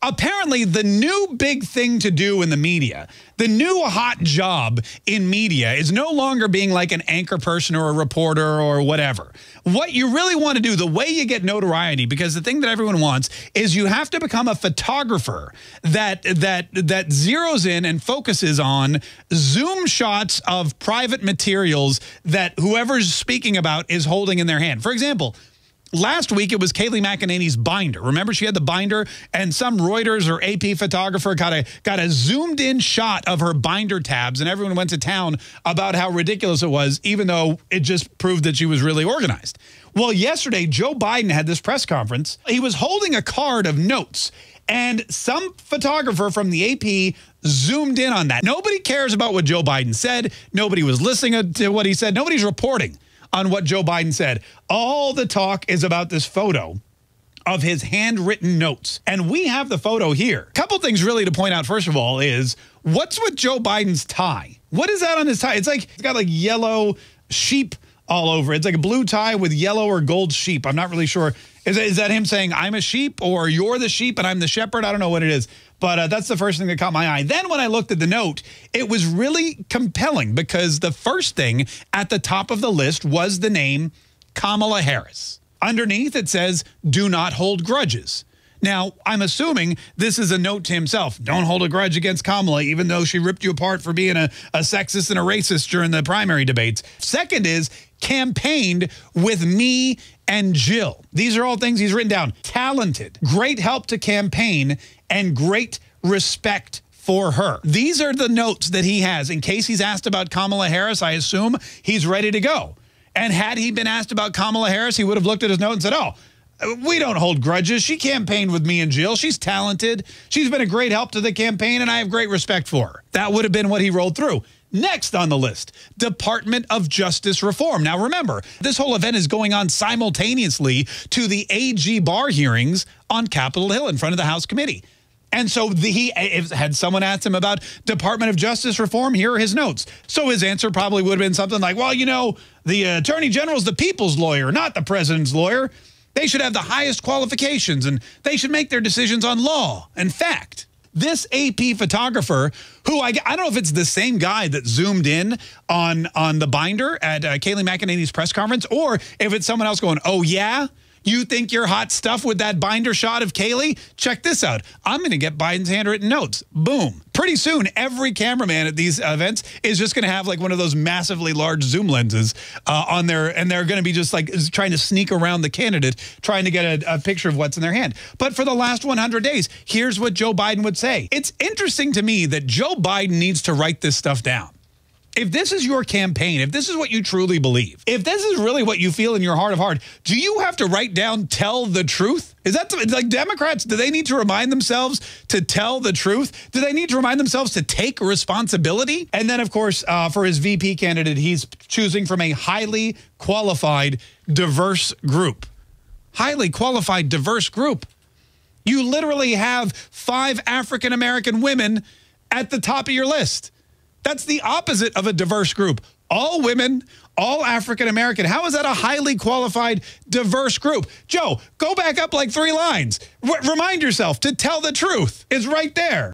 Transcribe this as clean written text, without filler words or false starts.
Apparently, the new big thing to do in the media, the new hot job in media is no longer being like an anchor person or a reporter or whatever. What you really want to do, the way you get notoriety, because the thing that everyone wants is you have to become a photographer that zeroes in and focuses on zoom shots of private materials that whoever's speaking about is holding in their hand. For example, last week, it was Kayleigh McEnany's binder. Remember, she had the binder, and some Reuters or AP photographer got a zoomed-in shot of her binder tabs, and everyone went to town about how ridiculous it was, even though it just proved that she was really organized. Well, yesterday, Joe Biden had this press conference. He was holding a card of notes, and some photographer from the AP zoomed in on that. Nobody cares about what Joe Biden said. Nobody was listening to what he said. Nobody's reporting on what Joe Biden said. All the talk is about this photo of his handwritten notes. And we have the photo here. A couple things really to point out, first of all, is what's with Joe Biden's tie? What is that on his tie? It's got like yellow sheep all over. It's like a blue tie with yellow or gold sheep. I'm not really sure. Is that him saying, I'm a sheep, or you're the sheep and I'm the shepherd? I don't know what it is. But that's the first thing that caught my eye. Then when I looked at the note, it was really compelling because the first thing at the top of the list was the name Kamala Harris. Underneath, it says, do not hold grudges. Now, I'm assuming this is a note to himself. Don't hold a grudge against Kamala, even though she ripped you apart for being a sexist and a racist during the primary debates. Second is campaigned with me and Jill. These are all things he's written down. Talented, great help to campaign, and great respect for her. These are the notes that he has. In case he's asked about Kamala Harris, I assume he's ready to go. And had he been asked about Kamala Harris, he would have looked at his note and said, oh, we don't hold grudges. She campaigned with me and Jill. She's talented. She's been a great help to the campaign, and I have great respect for her. That would have been what he rolled through. Next on the list, Department of Justice reform. Now, remember, this whole event is going on simultaneously to the AG bar hearings on Capitol Hill in front of the House committee. And so had someone asked him about Department of Justice reform, here are his notes. So his answer probably would have been something like, well, you know, the Attorney General's the people's lawyer, not the president's lawyer. They should have the highest qualifications, and they should make their decisions on law and fact. This AP photographer, who I don't know if it's the same guy that zoomed in on the binder at Kayleigh McEnany's press conference, or if it's someone else going, oh, yeah? You think you're hot stuff with that binder shot of Kayleigh? Check this out. I'm going to get Biden's handwritten notes. Boom. Pretty soon, every cameraman at these events is just going to have like one of those massively large zoom lenses on there, and they're going to be just like trying to sneak around the candidate, trying to get a picture of what's in their hand. But for the last 100 days, here's what Joe Biden would say. It's interesting to me that Joe Biden needs to write this stuff down. If this is your campaign, if this is what you truly believe, if this is really what you feel in your heart of heart, do you have to write down, tell the truth? Is that like Democrats, do they need to remind themselves to tell the truth? Do they need to remind themselves to take responsibility? And then, of course, for his VP candidate, he's choosing from a highly qualified, diverse group. Highly qualified, diverse group. You literally have 5 African-American women at the top of your list. That's the opposite of a diverse group. All women, all African-American. How is that a highly qualified, diverse group? Joe, go back up like 3 lines. Remind yourself to tell the truth. It's right there.